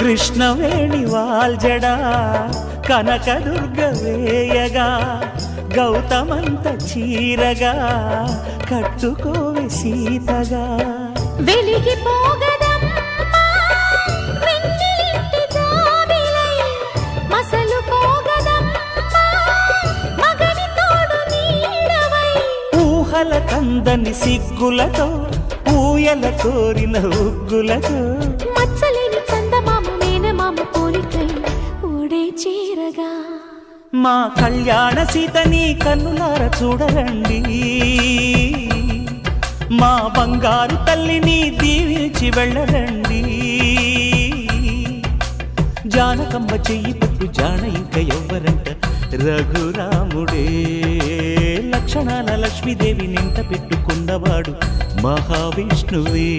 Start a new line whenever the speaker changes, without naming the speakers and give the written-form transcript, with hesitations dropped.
కృష్ణవేణి వాల్జడా కనకదుర్గ వేయగా గౌతమంత చీరగా కట్టుకోవే సీతగా
వెలిగిపోగదమ్మా వెన్నెలింటి జాబిలై మసలు పోగదమ్మా మగని తోడు నీడవై
ఊహల కందని సిగ్గులతో ఊయల కోరిన ఉగ్గులతో
మచ్చలేని చందమామ మేనమామ పోలికై ఊడే చీరగా
మా కళ్యాణ సీతని కన్నులార చూడరండి మా బంగారు తల్లిని దీవించి వెళ్ళరండి జానకమ్మ చెయ్యి పట్టు జాన ఇంక ఎవ్వరంట రఘురాముడే లక్షణాల లక్ష్మీదేవి నింట పెట్టుకున్నవాడు మహావిష్ణువే